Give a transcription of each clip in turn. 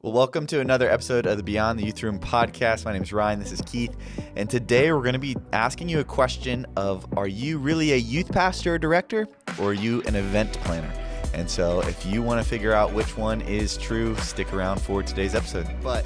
Well, welcome to another episode of the Beyond the Youth Room podcast. My name is Ryan. This is Keith. And today we're going to be asking you a question of, are you really a youth pastor or director, or are you an event planner? And so if you want to figure out which one is true, stick around for today's episode. But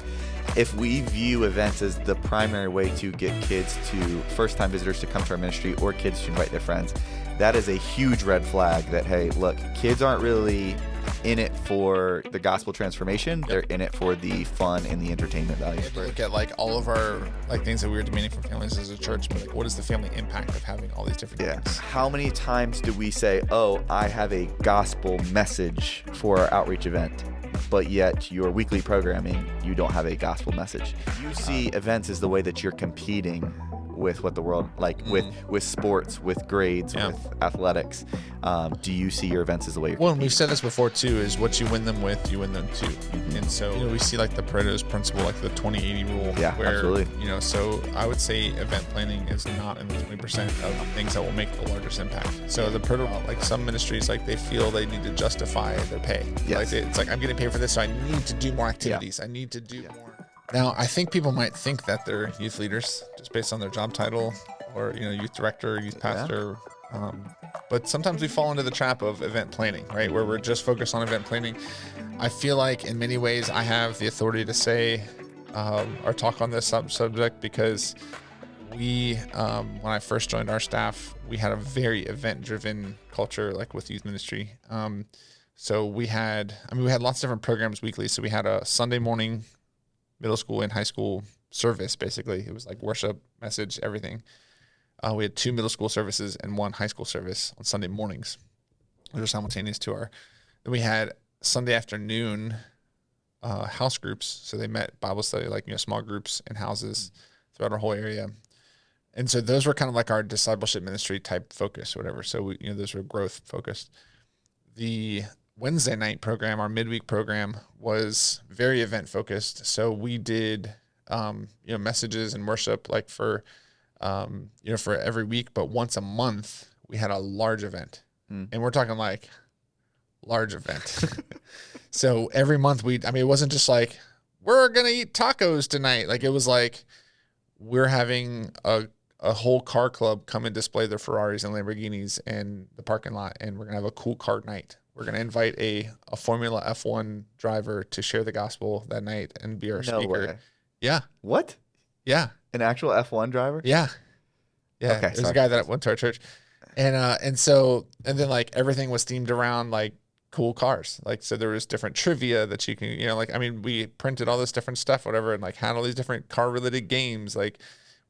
if we view events as the primary way to get kids to first-time visitors to come to our ministry or kids to invite their friends, that is a huge red flag that, hey, look, kids aren't really in it for the gospel transformation. They're in it for the fun and the entertainment value. Look at all of our things that we were demanding from families as a church, but what is the family impact of having all these different things? How many times do we say, oh, I have a gospel message for our outreach event, but yet your weekly programming, you don't have a gospel message? You see events as the way that you're competing with what the world, with sports, with grades, with athletics. Do you see your events as the way you're competing? We've said this before too, is what you win them with, you win them too. And so, we see the Pareto's principle, the 20-80 rule. Yeah, where, absolutely. So I would say event planning is not in the 20% of things that will make the largest impact. So the Pareto, some ministries, they feel they need to justify their pay. Yes. It's I'm getting paid for this, so I need to do more activities. I need to do more. Now, I think people might think that they're youth leaders just based on their job title or, youth director, youth pastor. But sometimes we fall into the trap of event planning, right? Where we're just focused on event planning. I feel like in many ways I have the authority to say or talk on this subject because we, when I first joined our staff, we had a very event-driven culture, with youth ministry. So we had lots of different programs weekly. So we had a Sunday morning middle school and high school service, basically. It was worship, message, everything. We had 2 middle school services and 1 high school service on Sunday mornings. Those were simultaneous to our. Then we had Sunday afternoon house groups. So they met Bible study, small groups in houses throughout our whole area. And so those were kind of our discipleship ministry type focus or whatever. So we, those were growth focused. The Wednesday night program, our midweek program, was very event focused. So we did, messages and worship for every week, but once a month we had a large event, and we're talking large event. So every month it wasn't just we're gonna eat tacos tonight. It was we're having a whole car club come and display their Ferraris and Lamborghinis in the parking lot, and we're gonna have a cool car night. We're going to invite a Formula F1 driver to share the gospel that night and be our speaker. Way. Yeah. What? Yeah. An actual F1 driver? Yeah. Yeah. Okay, There's a guy that went to our church. And then everything was themed around cool cars. So there was different trivia that you can, we printed all this different stuff, whatever, and had all these different car related games.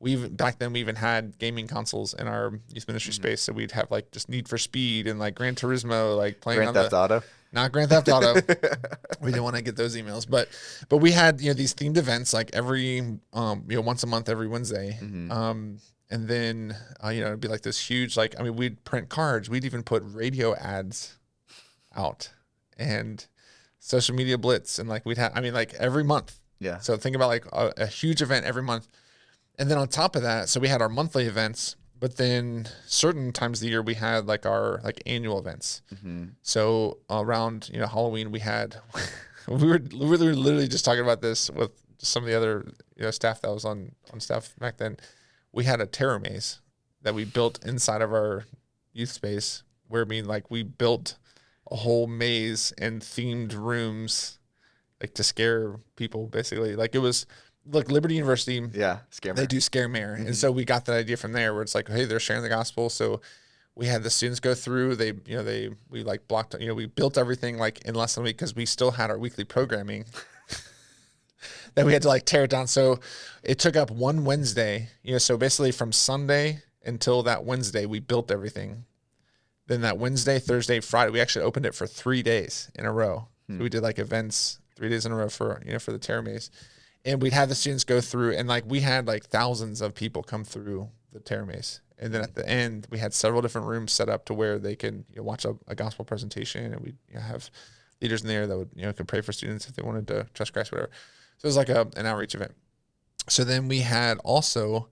Back then we even had gaming consoles in our youth ministry space. So we'd have just Need for Speed and Gran Turismo, playing Grand Theft Auto. Not Grand Theft Auto. We didn't want to get those emails, but we had, these themed events every, once a month, every Wednesday. And then, it'd be this huge, we'd print cards. We'd even put radio ads out and social media blitz. And we'd have, every month. Yeah. So think about a huge event every month. And then on top of that, so we had our monthly events, but then certain times of the year we had our annual events. So around Halloween we had we were literally just talking about this with some of the other staff that was on staff back then. We had a terror maze that we built inside of our youth space, where we built a whole maze and themed rooms to scare people, basically. It was Liberty University, Scare Mare. They do Scare Mare. And so we got that idea from there, where it's hey, they're sharing the gospel. So we had the students go through, we blocked, we built everything in less than a week, because we still had our weekly programming that we had to tear it down. So it took up one Wednesday, so basically from Sunday until that Wednesday, we built everything. Then that Wednesday, Thursday, Friday, we actually opened it for 3 days in a row. So we did events 3 days in a row for the terror maze. And we'd have the students go through, and we had thousands of people come through the terror maze. And then at the end, we had several different rooms set up to where they could watch a gospel presentation, and we have leaders in there that would could pray for students if they wanted to trust Christ, whatever. So it was an outreach event. So then we had also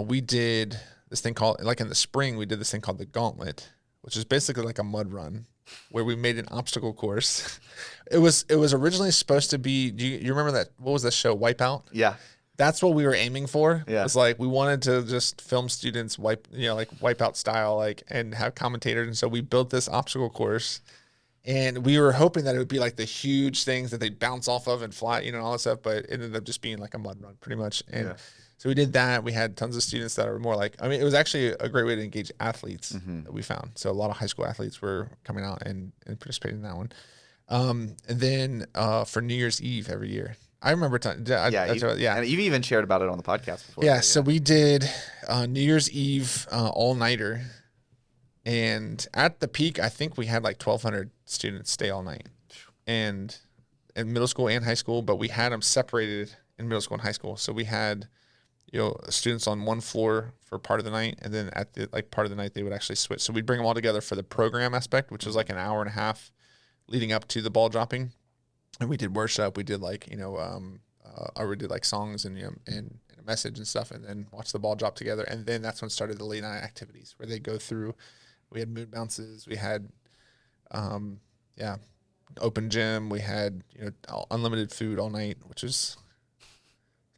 we did this thing called, in the spring we did this thing called the Gauntlet, which is basically like a mud run, where we made an obstacle course. It was originally supposed to be. Do you remember that? What was the show? Wipeout. Yeah. That's what we were aiming for. Yeah. It was like we wanted to just film students like Wipeout style, like, and have commentators. And so we built this obstacle course, and we were hoping that it would be like the huge things that they'd bounce off of and fly, all that stuff. But it ended up just being like a mud run, pretty much. And so we did that. We had tons of students that are more like, it was actually a great way to engage athletes that we found. So a lot of high school athletes were coming out and participating in that one. And then for New Year's Eve every year, I remember. And you've even shared about it on the podcast before. Yeah. So we did New Year's Eve all nighter, and at the peak, I think we had like 1,200 students stay all night, and in middle school and high school. But we had them separated in middle school and high school. So we had students on one floor for part of the night, and then at the part of the night they would actually switch. So we'd bring them all together for the program aspect, which was like an hour and a half leading up to the ball dropping. And we did worship. We did we did like songs and and a message and stuff, and then watch the ball drop together. And then that's when started the late night activities where they go through. We had moon bounces. We had, open gym. We had unlimited food all night, which is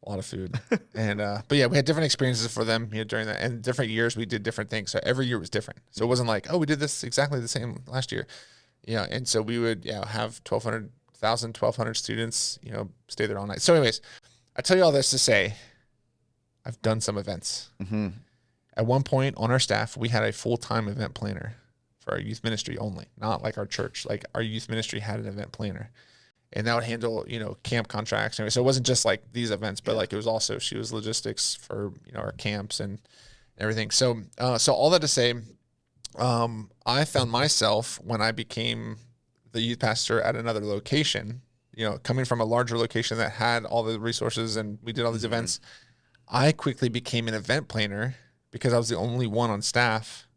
a lot of food. And but yeah, we had different experiences for them during that. And different years we did different things. So every year was different. So it wasn't like, oh, we did this exactly the same last year. Yeah, and so we would have 1,200 students, stay there all night. So anyways, I tell you all this to say, I've done some events. Mm-hmm. At one point on our staff, we had a full-time event planner for our youth ministry only, not like our church. Like our youth ministry had an event planner, and that would handle, camp contracts. Anyway, so it wasn't just like these events, but like it was also, she was logistics for, our camps and everything. So, so all that to say, I found myself when I became the youth pastor at another location, coming from a larger location that had all the resources and we did all these events, I quickly became an event planner because I was the only one on staff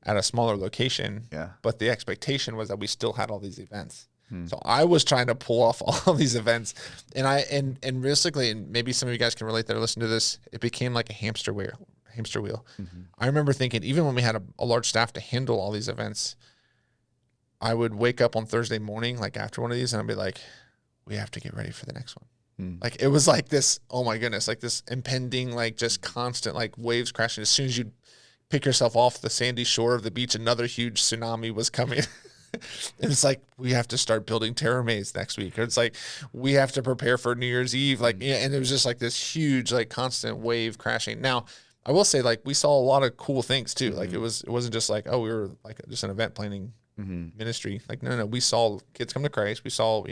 at a smaller location. Yeah. But the expectation was that we still had all these events. So I was trying to pull off all these events, and realistically, and maybe some of you guys can relate that or listen to this, it became like a hamster wheel. Mm-hmm. I remember thinking, even when we had a large staff to handle all these events, I would wake up on Thursday morning, like after one of these, and I'd be like, we have to get ready for the next one. Like it was like this, oh my goodness, like this impending, like just constant, like waves crashing. As soon as you pick yourself off the sandy shore of the beach, another huge tsunami was coming. And it's like, we have to start building terror maze next week. Or it's like, we have to prepare for New Year's Eve. Like, and it was just like this huge, like constant wave crashing. Now, I will say, like, we saw a lot of cool things too. Like it wasn't just like, oh, we were like just an event planning ministry. Like, no, we saw kids come to Christ. We saw,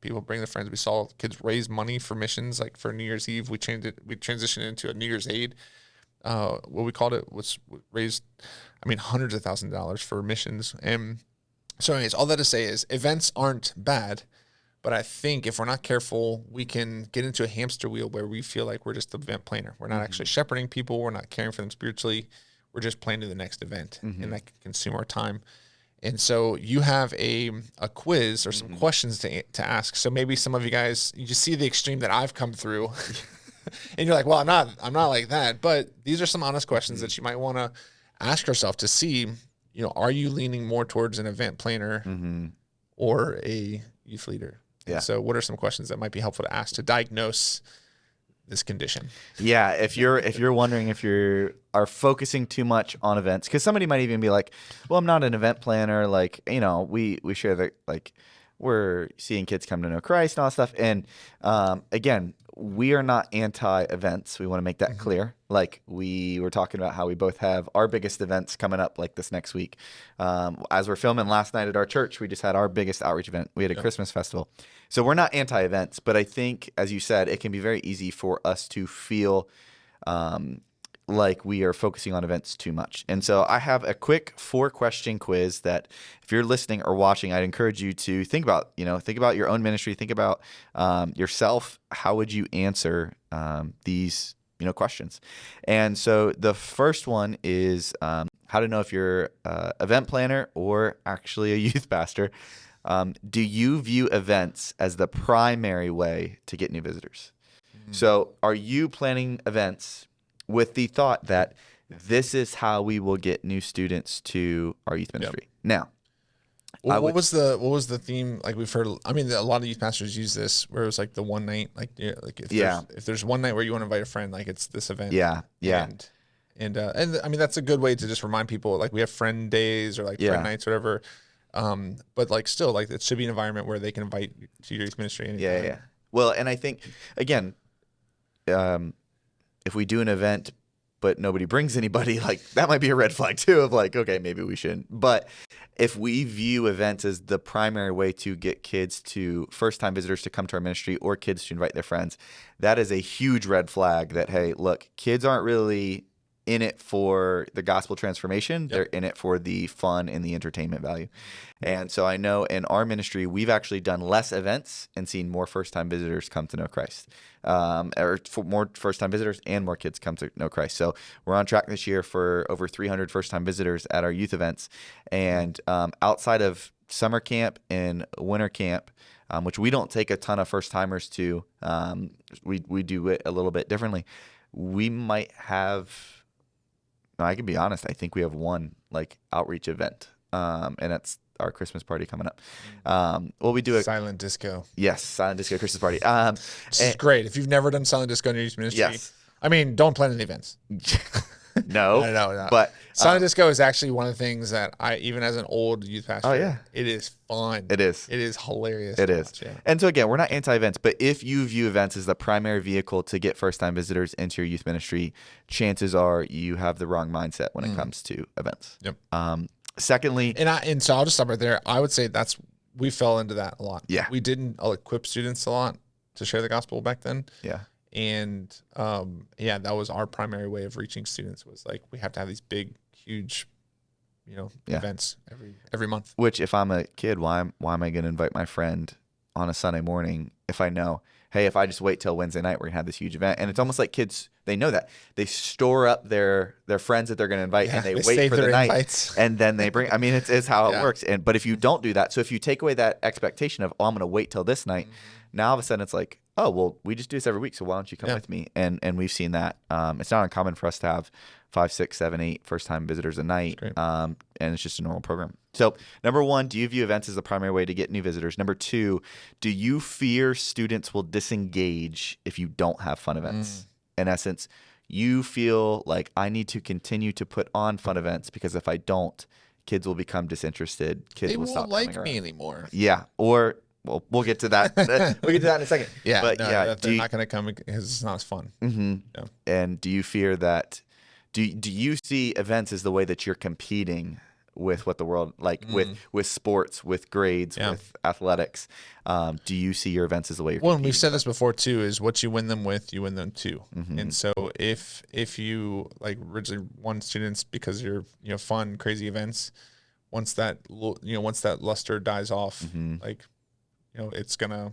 people bring their friends. We saw kids raise money for missions. Like for New Year's Eve, we transitioned into a New Year's Aid. What we called it was raised, hundreds of thousands of dollars for missions. And so anyways, all that to say is events aren't bad, but I think if we're not careful, we can get into a hamster wheel where we feel like we're just the event planner. We're not actually shepherding people. We're not caring for them spiritually. We're just planning the next event, and that can consume our time. And so you have a quiz or some questions to ask. So maybe some of you guys, you just see the extreme that I've come through, and you're like, well, I'm not like that. But these are some honest questions that you might want to ask yourself to see, are you leaning more towards an event planner or a youth leader? Yeah. And so what are some questions that might be helpful to ask to diagnose this condition? Yeah. If you're wondering if you are focusing too much on events, because somebody might even be like, well, I'm not an event planner. Like, we share that, like, we're seeing kids come to know Christ and all that stuff. And again, we are not anti-events. We want to make that clear. Like we were talking about how we both have our biggest events coming up like this next week. As we're filming last night at our church, we just had our biggest outreach event. We had a Christmas festival. So we're not anti-events, but I think, as you said, it can be very easy for us to feel like we are focusing on events too much. And so I have a quick 4-question quiz that if you're listening or watching, I'd encourage you to think about your own ministry, think about yourself. How would you answer these questions? And so the first one is how to know if you're an event planner or actually a youth pastor. Do you view events as the primary way to get new visitors? So are you planning events with the thought that this is how we will get new students to our youth ministry. Now, well, what was the theme? Like we've heard, I mean, a lot of youth pastors use this where it was like the one night, like if there's one night where you want to invite a friend, like it's this event. Yeah. And I mean, that's a good way to just remind people, like we have friend days or like friend nights, whatever. But like still, like it should be an environment where they can invite you to your youth ministry anytime. Yeah. Well, and I think again, if we do an event but nobody brings anybody, like that might be a red flag too of like, okay, maybe we shouldn't. But if we view events as the primary way to get kids to first-time visitors to come to our ministry or kids to invite their friends, that is a huge red flag that, hey, look, kids aren't really in it for the gospel transformation. They're in it for the fun and the entertainment value. And so I know in our ministry, we've actually done less events and seen more first-time visitors come to know Christ, or for more first-time visitors and more kids come to know Christ. So we're on track this year for over 300 first-time visitors at our youth events. And outside of summer camp and winter camp, which we don't take a ton of first-timers to, we do it a little bit differently. We might have... No, I can be honest. I think we have one like outreach event, and that's our Christmas party coming up. Well, we do a silent disco. Yes, silent disco Christmas party. This is great. If you've never done silent disco in your youth ministry, yes. I mean, don't plan any events. No. But silent disco is actually one of the things that I, even as an old youth pastor, it is fun. It is hilarious. It is. Watch, And so again, we're not anti-events, but if you view events as the primary vehicle to get first-time visitors into your youth ministry, chances are you have the wrong mindset when it comes to events. Yep. Secondly, and so I'll just stop right there. I would say we fell into that a lot. Yeah. We didn't equip students a lot to share the gospel back then. Yeah. And that was our primary way of reaching students, was like we have to have these big, huge, events every month. Which, if I'm a kid, why am I going to invite my friend on a Sunday morning if I know, hey, if I just wait till Wednesday night, we're gonna have this huge event? And it's almost like kids, they know that they store up their friends that they're going to invite, and they wait for the night, invites. And then they bring. I mean, it's how it works. But if you don't do that, so if you take away that expectation of, I'm going to wait till this night, now all of a sudden it's like, oh, well, we just do this every week, so why don't you come with me? And we've seen that. It's not uncommon for us to have 5, 6, 7, 8 first-time visitors a night, and it's just a normal program. So, number one, do you view events as the primary way to get new visitors? Number two, do you fear students will disengage if you don't have fun events? In essence, you feel like, I need to continue to put on fun events because if I don't, kids will become disinterested. Kids will stop coming around. They won't like me anymore. Yeah, or... Well, we'll get to that. We'll get to that in a second. They're not going to come because it's not as fun. Mm-hmm. Yeah. And do you fear that? Do you see events as the way that you're competing with what the world with sports, with grades, with athletics? Do you see your events as the way you're? Well, and we've said this before too: is what you win them with, you win them too. And so if you originally won students because you're fun, crazy events, once that luster dies off, it's gonna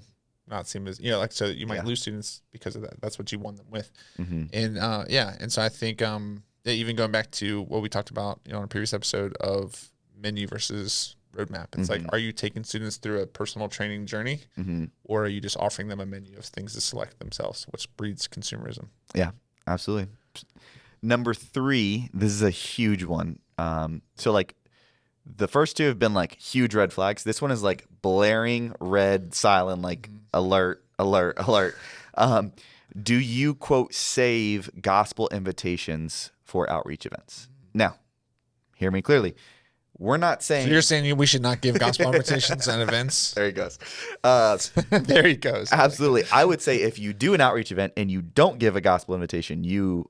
not seem as so you might lose students because of that. That's what you won them with, and and so I think even going back to what we talked about on a previous episode of menu versus roadmap, it's like, are you taking students through a personal training journey, or are you just offering them a menu of things to select themselves, which breeds consumerism? Yeah, absolutely. Number 3, this is a huge one. So the first two have been huge red flags. This one is blaring red silent, alert, alert, alert. Do you, quote, save gospel invitations for outreach events? Now, hear me clearly. We're not saying... So you're saying we should not give gospel invitations at events? There he goes. There he goes. Absolutely. I would say if you do an outreach event and you don't give a gospel invitation, you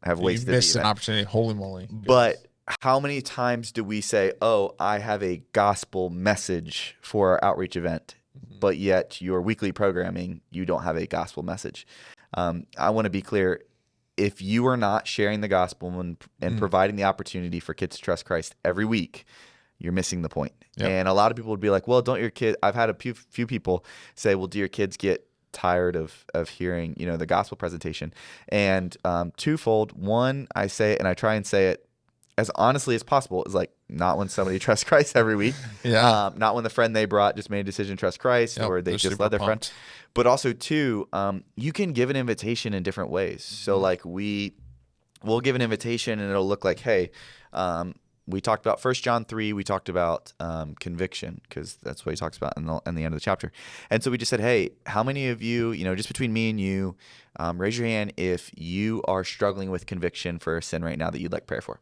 have wasted the event. You missed an opportunity. Holy moly. But... how many times do we say, oh, I have a gospel message for our outreach event, but yet your weekly programming, you don't have a gospel message? I want to be clear. If you are not sharing the gospel and providing the opportunity for kids to trust Christ every week, you're missing the point. Yep. And a lot of people would be like, well, don't your kids... I've had a few people say, well, do your kids get tired of hearing the gospel presentation? And twofold. One, I say it, and I try and say it as honestly as possible, is not when somebody trusts Christ every week. Not when the friend they brought just made a decision to trust Christ, or they just led their friend. But also, two, you can give an invitation in different ways. So we we'll give an invitation and it'll look like, hey, we talked about 1 John 3. We talked about conviction, because that's what he talks about in the end of the chapter. And so we just said, hey, how many of you, just between me and you, raise your hand if you are struggling with conviction for a sin right now that you'd like prayer for.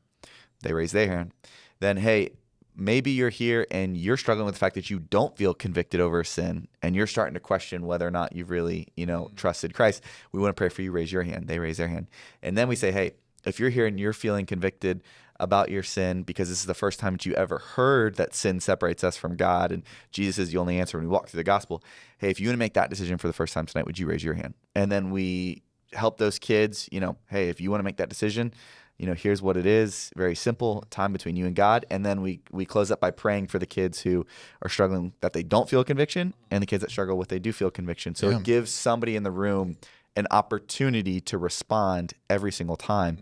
They raise their hand. Then, hey, maybe you're here and you're struggling with the fact that you don't feel convicted over a sin and you're starting to question whether or not you've really, trusted Christ. We want to pray for you. Raise your hand. They raise their hand. And then we say, hey, if you're here and you're feeling convicted about your sin because this is the first time that you ever heard that sin separates us from God and Jesus is the only answer when we walk through the gospel, hey, if you want to make that decision for the first time tonight, would you raise your hand? And then we help those kids, hey, if you want to make that decision, here's what it is. Very simple, time between you and God. And then we close up by praying for the kids who are struggling that they don't feel conviction and the kids that struggle with they do feel conviction. So it gives somebody in the room an opportunity to respond every single time.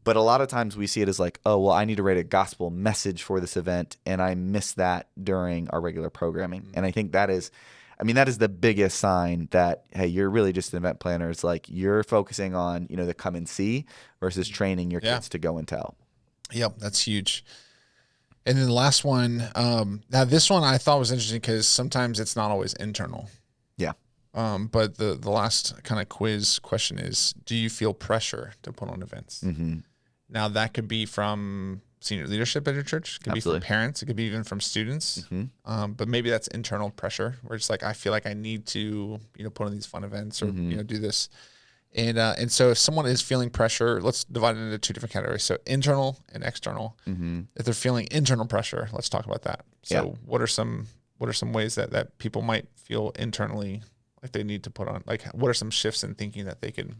But a lot of times we see it as like, oh, well, I need to write a gospel message for this event, and I miss that during our regular programming. And I think that is the biggest sign that, hey, you're really just an event planner. It's like you're focusing on, the come and see versus training your kids to go and tell. Yep, that's huge. And then the last one, now this one I thought was interesting because sometimes it's not always internal. Yeah. But the last kind of quiz question is, do you feel pressure to put on events? Mm-hmm. Now that could be from senior leadership at your church. It could be from parents. It could be even from students. Mm-hmm. But maybe that's internal pressure where it's like, I feel like I need to, put on these fun events or, do this. And so if someone is feeling pressure, let's divide it into two different categories. So internal and external. Mm-hmm. If they're feeling internal pressure, let's talk about that. So what are some ways that people might feel internally like they need to put on, like what are some shifts in thinking that they can?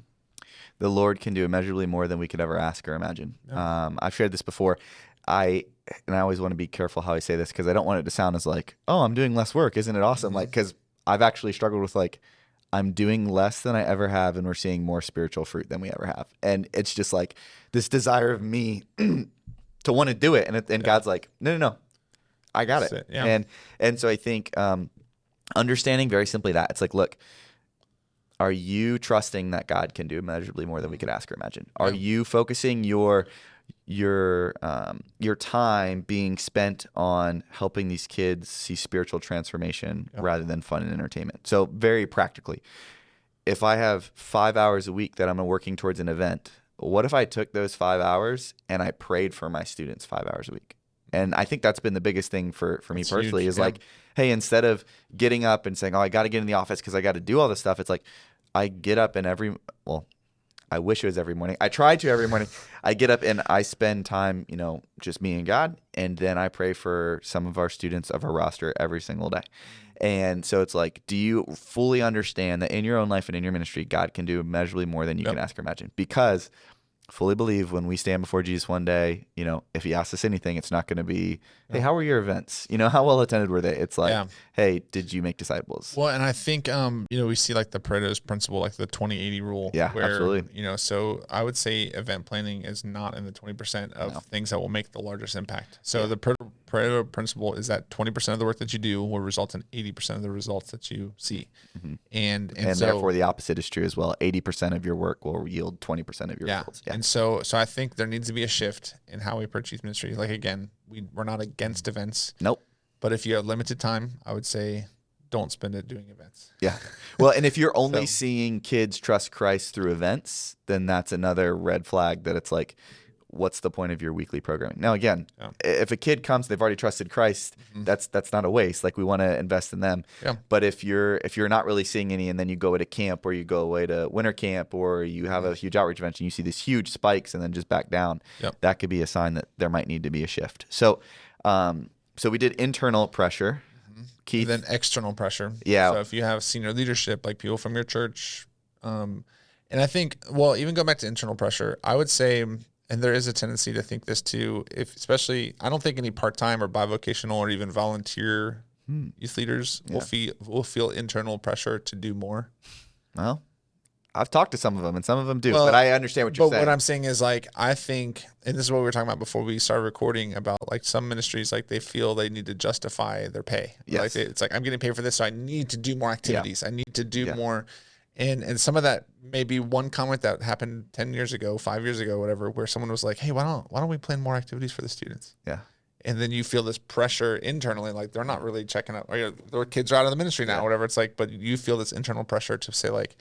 The Lord can do immeasurably more than we could ever ask or imagine. Yeah. I've shared this before. I always want to be careful how I say this because I don't want it to sound as like, oh, I'm doing less work. Isn't it awesome? Like, because I've actually struggled with like, I'm doing less than I ever have and we're seeing more spiritual fruit than we ever have. And it's just like this desire of me to want to do it. And God's like, no, I got it. Yeah. And so I think understanding very simply that it's like, look, are you trusting that God can do immeasurably more than we could ask or imagine? Are you focusing your time being spent on helping these kids see spiritual transformation rather than fun and entertainment? So very practically, if I have 5 hours a week that I'm working towards an event, what if I took those 5 hours and I prayed for my students 5 hours a week? And I think that's been the biggest thing for me personally is like, hey, instead of getting up and saying, oh, I got to get in the office because I got to do all this stuff, it's like I get up and I wish it was every morning. I try to every morning. I get up and I spend time, just me and God. And then I pray for some of our students of our roster every single day. And so it's like, do you fully understand that in your own life and in your ministry, God can do immeasurably more than you can ask or imagine? Because fully believe when we stand before Jesus one day, if he asks us anything, it's not going to be, hey, how were your events? How well attended were they? It's like, hey, did you make disciples? Well, and I think, we see like the Pareto's principle, like the 20-80 rule. Yeah, where, absolutely. So I would say event planning is not in the 20% of things that will make the largest impact. So the Pareto principle is that 20% of the work that you do will result in 80% of the results that you see. Mm-hmm. And so, therefore the opposite is true as well. 80% of your work will yield 20% of your results. Yeah. And so I think there needs to be a shift in how we approach youth ministry. Like, again, we're not against events. Nope. But if you have limited time, I would say don't spend it doing events. Yeah. Well, and if you're only seeing kids trust Christ through events, then that's another red flag that it's like, what's the point of your weekly programming? Now, again, if a kid comes, they've already trusted Christ, that's not a waste. Like, we want to invest in them. Yeah. But if you're not really seeing any, and then you go to camp or you go away to winter camp or you have a huge outreach event and you see these huge spikes and then just back down, that could be a sign that there might need to be a shift. So, so we did internal pressure. Keith, and then external pressure. Yeah. So if you have senior leadership, like people from your church, and I think, well, even go back to internal pressure, I would say, and there is a tendency to think this too, especially, I don't think any part-time or bivocational or even volunteer youth leaders will feel internal pressure to do more. Well, I've talked to some of them, and some of them do, but I understand what you're saying. But what I'm saying is, like, I think, and this is what we were talking about before we started recording, about like some ministries, like they feel they need to justify their pay. Yes. Like it's like, I'm getting paid for this, so I need to do more activities. I need to do more. And some of that may be one comment that happened 10 years ago, 5 years ago, whatever, where someone was like, hey, why don't we plan more activities for the students? Yeah. And then you feel this pressure internally, like they're not really checking out, or their kids are out of the ministry now, whatever it's like, but you feel this internal pressure to say like,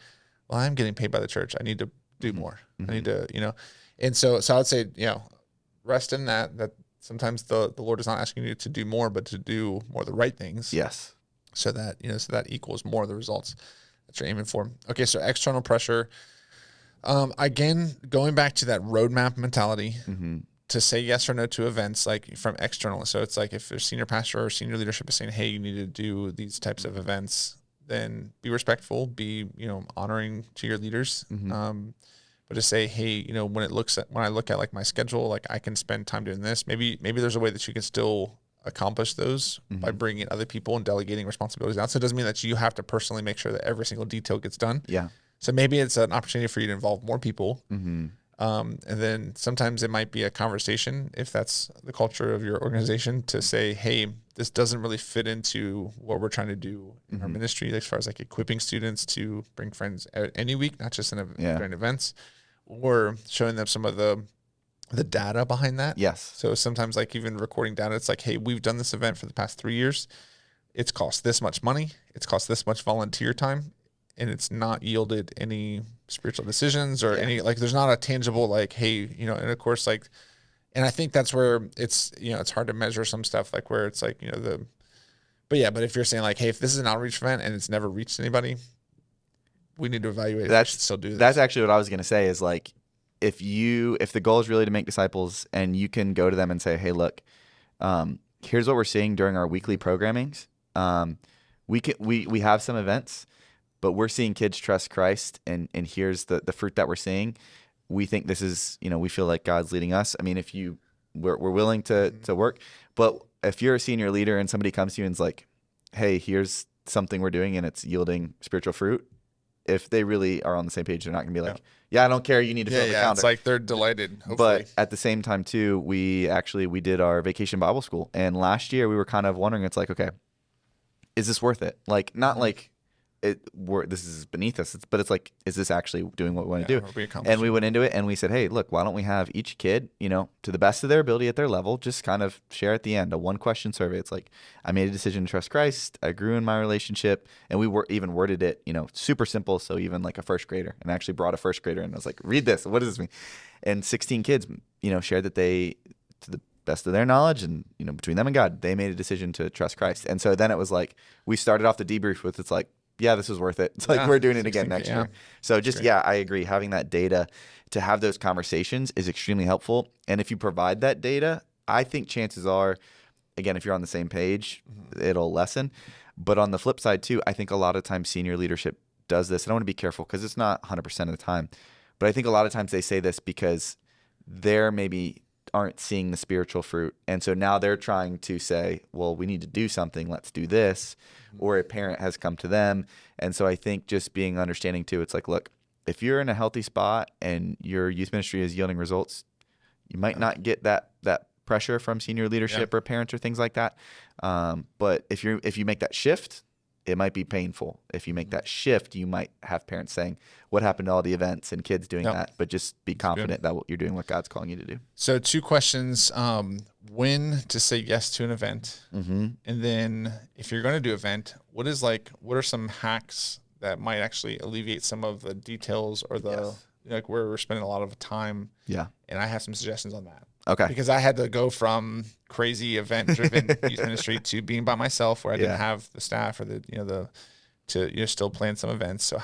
well, I'm getting paid by the church. I need to do more. I need to, and so I would say, rest in that sometimes the Lord is not asking you to do more, but to do more of the right things. Yes. So that, so that equals more of the results that you're aiming for. Okay. So external pressure, again, going back to that roadmap mentality, to say yes or no to events, like from external. So it's like if there's senior pastor or senior leadership is saying, hey, you need to do these types of events, then be respectful, be, honoring to your leaders. But to say, hey, when I look at like my schedule, like I can spend time doing this, maybe there's a way that you can still accomplish those by bringing in other people and delegating responsibilities out. So it doesn't mean that you have to personally make sure that every single detail gets done. Yeah. So maybe it's an opportunity for you to involve more people. And then sometimes it might be a conversation, if that's the culture of your organization, to say, hey, this doesn't really fit into what we're trying to do in our ministry, as far as like equipping students to bring friends any week, not just during events, or showing them some of the data behind that. Yes. So sometimes like even recording data, it's like, hey, we've done this event for the past 3 years. It's cost this much money. It's cost this much volunteer time. And it's not yielded any spiritual decisions or any, like, there's not a tangible, like, hey, and of course, like, and I think that's where it's, it's hard to measure some stuff, like where it's like, but if you're saying like, hey, if this is an outreach event and it's never reached anybody, we need to evaluate if we should still do this. That's actually what I was going to say is like, if the goal is really to make disciples and you can go to them and say, hey, look, here's what we're seeing during our weekly programmings. We have some events, but we're seeing kids trust Christ, and here's the fruit that we're seeing. We think this is, we feel like God's leading us. I mean, we're willing to work, but if you're a senior leader and somebody comes to you and is like, hey, here's something we're doing and it's yielding spiritual fruit, if they really are on the same page, they're not going to be like, yeah, I don't care. You need to fill the calendar. It's like they're delighted. Hopefully. But at the same time too, we did our vacation Bible school, and last year we were kind of wondering, it's like, okay, is this worth it? Like, not like this is beneath us, but it's like, is this actually doing what we want to do? And we went into it and we said, hey, look, why don't we have each kid, to the best of their ability at their level, just kind of share at the end a 1-question survey. It's like, I made a decision to trust Christ. I grew in my relationship, and we even worded it, super simple. So even like a first grader, and I actually brought a first grader and I was like, read this. What does this mean? And 16 kids, shared that they, to the best of their knowledge and, between them and God, they made a decision to trust Christ. And so then it was like, we started off the debrief with, it's like, yeah, this was worth it. It's like, we're doing it again next year. So just, I agree. Having that data to have those conversations is extremely helpful. And if you provide that data, I think chances are, again, if you're on the same page, it'll lessen. But on the flip side too, I think a lot of times senior leadership does this. And I want to be careful because it's not 100% of the time. But I think a lot of times they say this because they're maybe aren't seeing the spiritual fruit. And so now they're trying to say, well, we need to do something. Let's do this. Or a parent has come to them. And so I think just being understanding too, it's like, look, if you're in a healthy spot and your youth ministry is yielding results, you might not get that pressure from senior leadership or parents or things like that. But if you make that shift, it might be painful. If you make that shift, you might have parents saying, what happened to all the events and kids doing that? But just be confident that you're doing what God's calling you to do. So 2 questions. When to say yes to an event? And then if you're going to do an event, what are some hacks that might actually alleviate some of the details or like where we're spending a lot of time? Yeah. And I have some suggestions on that. Okay. Because I had to go from crazy event-driven youth ministry to being by myself, where I didn't have the staff or to still plan some events. So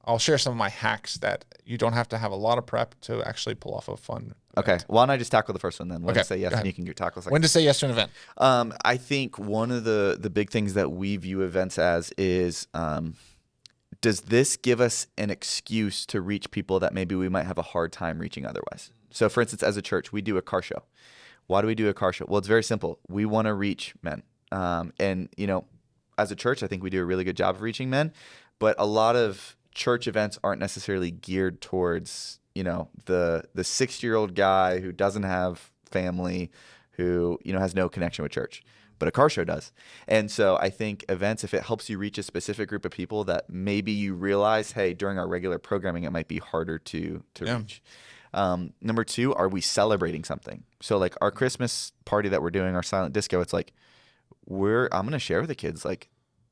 I'll share some of my hacks that you don't have to have a lot of prep to actually pull off a fun event. Okay. Why don't I just tackle the first one then? When to say yes, and you can tackle the second. When to say yes to an event? I think one of the big things that we view events as is, does this give us an excuse to reach people that maybe we might have a hard time reaching otherwise? So for instance, as a church, we do a car show. Why do we do a car show? Well, it's very simple. We want to reach men. And, as a church, I think we do a really good job of reaching men, but a lot of church events aren't necessarily geared towards, the 60-year-old guy who doesn't have family, who, has no connection with church. but a car show does. And so I think events, if it helps you reach a specific group of people that maybe you realize, hey, during our regular programming, it might be harder to reach. Number two, are we celebrating something? So like our Christmas party that we're doing, our silent disco, it's like I'm going to share with the kids, like,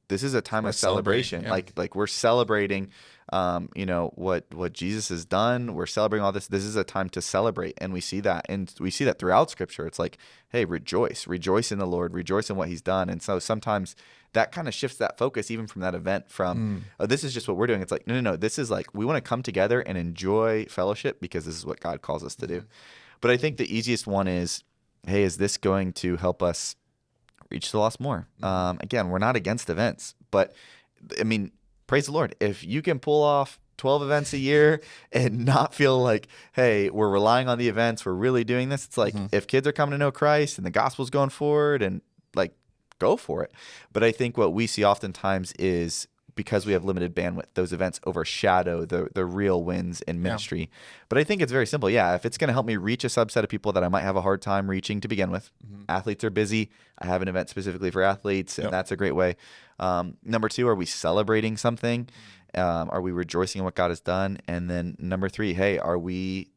this is a time of celebration. Yeah. Like we're celebrating, what Jesus has done. We're celebrating all this. This is a time to celebrate. And we see that. And we see that throughout scripture. It's like, hey, rejoice in the Lord, rejoice in what he's done. And so sometimes that kind of shifts that focus even from that event from, oh, this is just what we're doing. It's like, no. This is like, we want to come together and enjoy fellowship because this is what God calls us to do. But I think the easiest one is, hey, is this going to help us reach the lost more? Again, we're not against events, but I mean, praise the Lord. If you can pull off 12 events a year and not feel like, hey, we're relying on the events, we're really doing this. It's like, if kids are coming to know Christ and the gospel's going forward, and like, go for it. But I think what we see oftentimes is, because we have limited bandwidth, those events overshadow the real wins in ministry. Yeah. But I think it's very simple. Yeah, if it's going to help me reach a subset of people that I might have a hard time reaching to begin with, athletes are busy. I have an event specifically for athletes, and that's a great way. Number two, are we celebrating something? Are we rejoicing in what God has done? And then number three, hey, are we,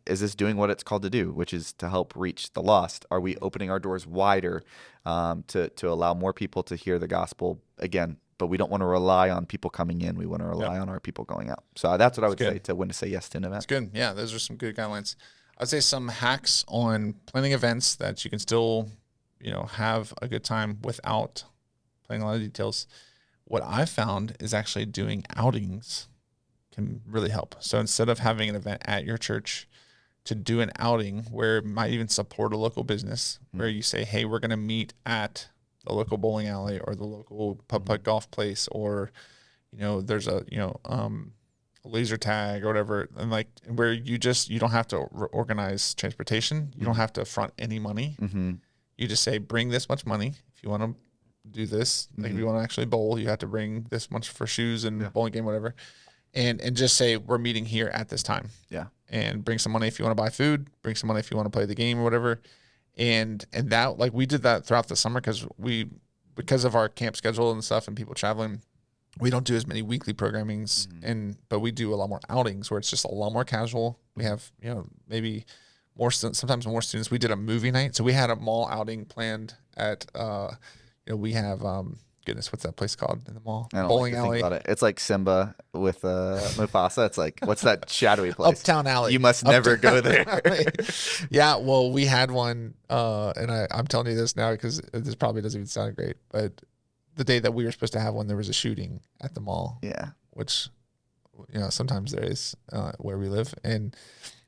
is this doing what it's called to do, which is to help reach the lost? Are we opening our doors wider to allow more people to hear the gospel again? But we don't want to rely on people coming in. We want to rely on our people going out. So that's what I would say to when to say yes to an event. That's good. Yeah, those are some good guidelines. I'd say some hacks on planning events that you can still, have a good time without planning a lot of details. What I've found is actually doing outings can really help. So instead of having an event at your church, to do an outing where it might even support a local business, where you say, hey, we're going to meet at the local bowling alley or the local putt golf place, or, there's a, laser tag or whatever. And like where you don't have to organize transportation. You don't have to front any money. You just say, bring this much money. If you want to do this, like if you want to actually bowl, you have to bring this much for shoes and bowling game, whatever. And just say, we're meeting here at this time. Yeah. And bring some money if you want to buy food, bring some money if you want to play the game or whatever. And that, like, we did that throughout the summer because of our camp schedule and stuff and people traveling, we don't do as many weekly programmings, but we do a lot more outings where it's just a lot more casual. We have, maybe sometimes more students. We did a movie night. So we had a mall outing planned at, we have, goodness, what's that place called in the mall? I don't bowling alley. Think about it. It's like Simba with Mufasa. It's like, what's that shadowy place? Uptown Alley. You must never go there. Yeah, well, we had one, and I'm telling you this now because this probably doesn't even sound great, but the day that we were supposed to have one, there was a shooting at the mall. Yeah. Which, sometimes there is where we live. And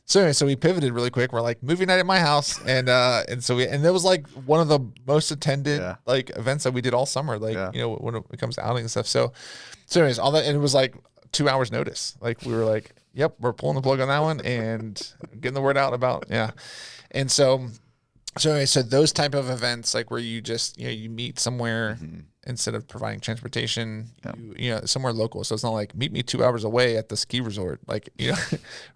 so anyway, so we pivoted really quick. We're like, movie night at my house. And it was like one of the most attended like events that we did all summer, like, when it comes to outing and stuff. So anyways, all that, and it was like 2 hours notice. Like we were like, yep, we're pulling the plug on that one and getting the word out about, And so anyway, so those type of events, like where you just, you meet somewhere instead of providing transportation, somewhere local. So it's not like meet me 2 hours away at the ski resort, like,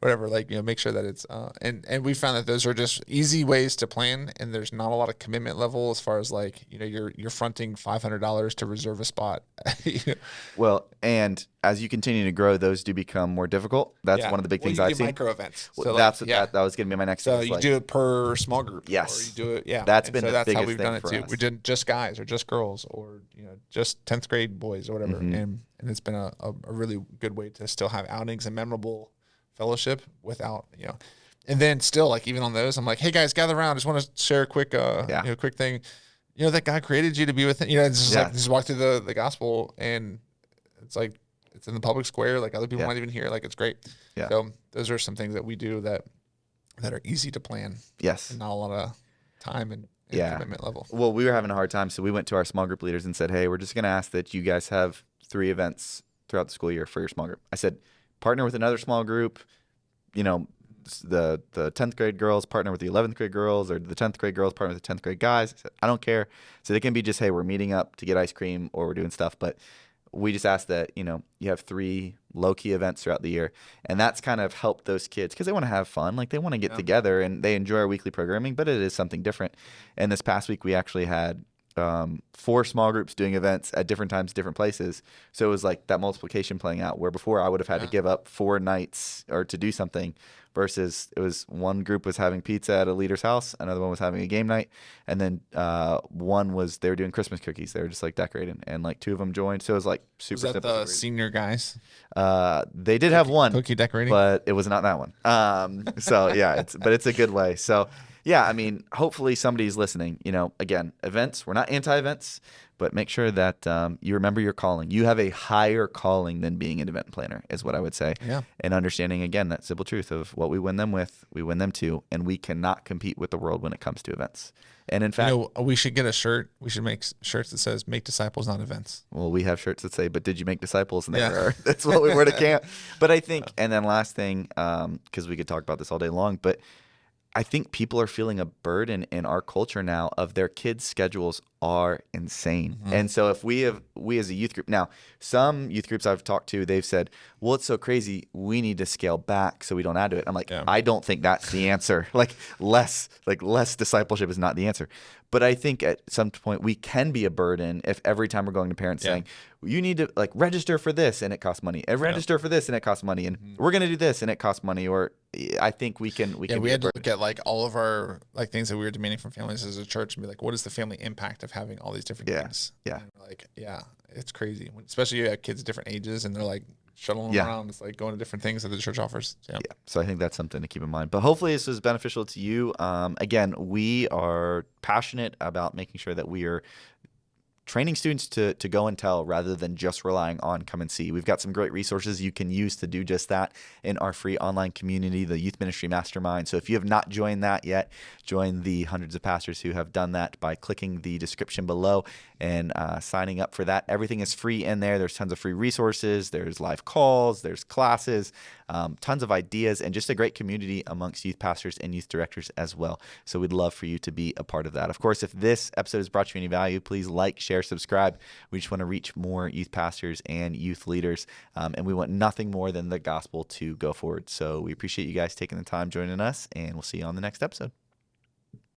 whatever, like, make sure that it's, and we found that those are just easy ways to plan. And there's not a lot of commitment level as far as like, you're fronting $500 to reserve a spot. Well, and as you continue to grow, those do become more difficult. That's one of the big things I've seen. Micro events. So that was going to be my next. So you do it per small group. Yes. Or you do it. Yeah. That's been the biggest thing how we've done it too. Us. We did just guys or just girls or just 10th grade boys or whatever, and it's been a really good way to still have outings and memorable fellowship without And then still, like, even on those, I'm like, hey guys, gather around. Just want to share a quick quick thing. That God created you to be with him. It's just like just walk through the gospel, and it's like it's in the public square, like other people might even hear, like it's great. Yeah. So those are some things that we do that are easy to plan. Yes. And not a lot of time and commitment level. Well, we were having a hard time, so we went to our small group leaders and said, hey, we're just going to ask that you guys have 3 events throughout the school year for your small group. I said, partner with another small group, the 10th grade girls partner with the 11th grade girls, or the 10th grade girls partner with the 10th grade guys. I said, I don't care. So they can be just, hey, we're meeting up to get ice cream or we're doing stuff. But we just ask that, you have 3 low-key events throughout the year. And that's kind of helped those kids because they want to have fun. Like, they want to get together, and they enjoy our weekly programming, but it is something different. And this past week, we actually had 4 small groups doing events at different times, different places. So it was like that multiplication playing out, where before I would have had to give up 4 nights or to do something, versus it was one group was having pizza at a leader's house, another one was having a game night, and then one was they were doing Christmas cookies. They were just like decorating, and like 2 of them joined. So it was like super Was that simple. the senior guys? They did have one Cookie decorating? but it was not that one. So yeah, it's a good way. So yeah, I mean, hopefully somebody's listening. You know, again, events, we're not anti-events, but make sure that you remember your calling. You have a higher calling than being an event planner, is what I would say. Yeah. And understanding, again, that simple truth of what we win them with, we win them to, and we cannot compete with the world when it comes to events. And in fact, we should get a shirt. We should make shirts that says "Make disciples, not events." well, we have shirts that say, "But did you make disciples?" And that's what we were to camp. But I think, and then last thing, because we could talk about this all day long, but I think people are feeling a burden in our culture now of their kids' schedules are insane. And so if we as a youth group, now some youth groups I've talked to, they've said, well, it's so crazy, we need to scale back so we don't add to it. I'm like, I don't think that's the answer. Like less discipleship is not the answer. But I think at some point we can be a burden if every time we're going to parents saying, you need to like register for this and it costs money, and register for this and it costs money, and we're going to do this and it costs money. Or I think we can. We had to look at like all of our like things that we were demanding from families as a church and be like, what is the family impact of having all these different things? Yeah. And like, it's crazy. Especially you have kids at different ages and they're like shuttling them around. It's like going to different things that the church offers. So I think that's something to keep in mind. But hopefully this was beneficial to you. Again, we are passionate about making sure that we are training students to go and tell rather than just relying on come and see. We've got some great resources you can use to do just that in our free online community, the Youth Ministry Mastermind. So if you have not joined that yet, join the hundreds of pastors who have done that by clicking the description below and signing up for that. Everything is free in there. There's tons of free resources. There's live calls. There's classes, tons of ideas, and just a great community amongst youth pastors and youth directors as well. So we'd love for you to be a part of that. Of course, if this episode has brought you any value, please like, share, subscribe. We just want to reach more youth pastors and youth leaders, and we want nothing more than the gospel to go forward. So we appreciate you guys taking the time joining us, and we'll see you on the next episode.